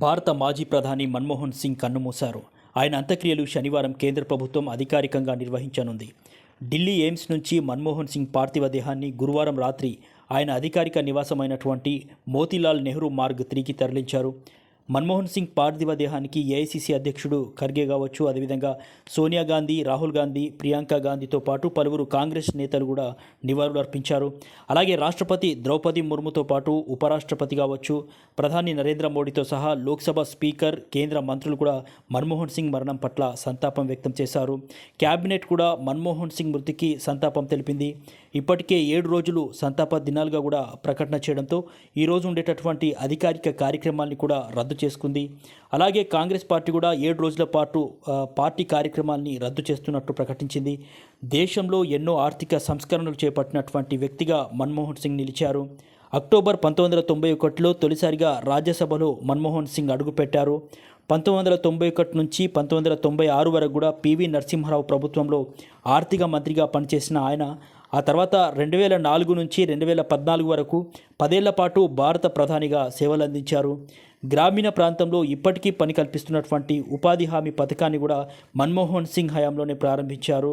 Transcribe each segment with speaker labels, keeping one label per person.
Speaker 1: భారత మాజీ ప్రధాని మన్మోహన్ సింగ్ కన్నుమూశారు. ఆయన అంత్యక్రియలు శనివారం కేంద్ర ప్రభుత్వం అధికారికంగా నిర్వహించనుంది. ఢిల్లీ ఎయిమ్స్ నుంచి మన్మోహన్ సింగ్ పార్థివ దేహాన్ని గురువారం రాత్రి ఆయన అధికారిక నివాసమైనటువంటి మోతీలాల్ నెహ్రూ మార్గ్ తిరిగి తరలించారు. మన్మోహన్ సింగ్ పార్థివ దేహానికి ఏఐసీసీ అధ్యక్షుడు ఖర్గే కావచ్చు, అదేవిధంగా సోనియా గాంధీ, రాహుల్ గాంధీ, ప్రియాంక గాంధీతో పాటు పలువురు కాంగ్రెస్ నేతలు కూడా నివాళులు అర్పించారు. అలాగే రాష్ట్రపతి ద్రౌపది ముర్ముతో పాటు ఉపరాష్ట్రపతి కావచ్చు, ప్రధాని నరేంద్ర మోడీతో సహా లోక్సభ స్పీకర్, కేంద్ర మంత్రులు కూడా మన్మోహన్ సింగ్ మరణం పట్ల సంతాపం వ్యక్తం చేశారు. క్యాబినెట్ కూడా మన్మోహన్ సింగ్ మృతికి సంతాపం తెలిపింది. ఇప్పటికే 7 రోజులు సంతాప దినాలుగా కూడా ప్రకటన చేయడంతో ఈరోజు ఉండేటటువంటి అధికారిక కార్యక్రమాల్ని కూడా రద్దు చేసుకుంది. అలాగే కాంగ్రెస్ పార్టీ కూడా 7 రోజుల పాటు పార్టీ కార్యక్రమాల్ని రద్దు చేస్తున్నట్టు ప్రకటించింది. దేశంలో ఎన్నో ఆర్థిక సంస్కరణలు చేపట్టినటువంటి వ్యక్తిగా మన్మోహన్ సింగ్ నిలిచారు. అక్టోబర్ 1991లో తొలిసారిగా రాజ్యసభలో మన్మోహన్ సింగ్ అడుగుపెట్టారు. 1991 నుంచి 1996 వరకు కూడా పివి నరసింహారావు ప్రభుత్వంలో ఆర్థిక మంత్రిగా పనిచేసిన ఆయన ఆ తర్వాత 2004 నుంచి 2014 వరకు 10 ఏళ్ల పాటు భారత ప్రధానిగా సేవలందించారు. గ్రామీణ ప్రాంతంలో ఇప్పటికీ పని కల్పిస్తున్నటువంటి ఉపాధి హామీ పథకాన్ని కూడా మన్మోహన్ సింగ్ హయాంలోనే ప్రారంభించారు.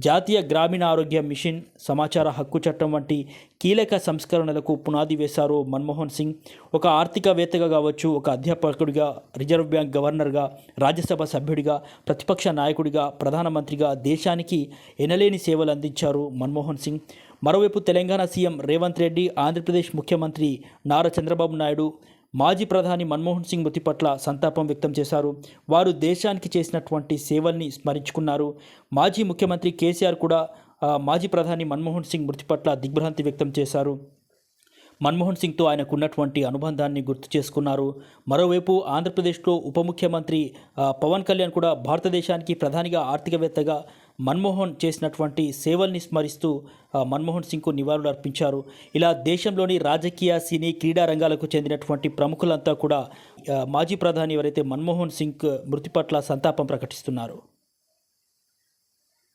Speaker 1: జాతీయ గ్రామీణ ఆరోగ్య మిషన్, సమాచార హక్కు చట్టం వంటి కీలక సంస్కరణలకు పునాది వేశారు మన్మోహన్ సింగ్. ఒక ఆర్థికవేత్తగా కావచ్చు, ఒక అధ్యాపకుడిగా, రిజర్వ్ బ్యాంక్ గవర్నర్గా, రాజ్యసభ సభ్యుడిగా, ప్రతిపక్ష నాయకుడిగా, ప్రధానమంత్రిగా దేశానికి ఎనలేని సేవలు అందించారు మన్మోహన్ సింగ్. మరోవైపు తెలంగాణ సీఎం రేవంత్ రెడ్డి, ఆంధ్రప్రదేశ్ ముఖ్యమంత్రి నారా చంద్రబాబు నాయుడు మాజీ ప్రధాని మన్మోహన్ సింగ్ మృతి పట్ల సంతాపం వ్యక్తం చేశారు. వారు దేశానికి చేసినటువంటి సేవల్ని స్మరించుకున్నారు. మాజీ ముఖ్యమంత్రి కేసీఆర్ కూడా మాజీ ప్రధాని మన్మోహన్ సింగ్ మృతి పట్ల దిగ్భ్రాంతి వ్యక్తం చేశారు. మన్మోహన్ సింగ్తో ఆయనకున్నటువంటి అనుబంధాన్ని గుర్తు చేసుకున్నారు. మరోవైపు ఆంధ్రప్రదేశ్లో ఉప ముఖ్యమంత్రి పవన్ కళ్యాణ్ కూడా భారతదేశానికి ప్రధానిగా, ఆర్థికవేత్తగా మన్మోహన్ చేసినటువంటి సేవల్ని స్మరిస్తూ మన్మోహన్ సింగ్కు నివాళులు అర్పించారు. ఇలా దేశంలోని రాజకీయ, సినీ, క్రీడా రంగాలకు చెందినటువంటి ప్రముఖులంతా కూడా మాజీ ప్రధాని ఎవరైతే మన్మోహన్ సింగ్ మృతి పట్ల సంతాపం ప్రకటిస్తున్నారు.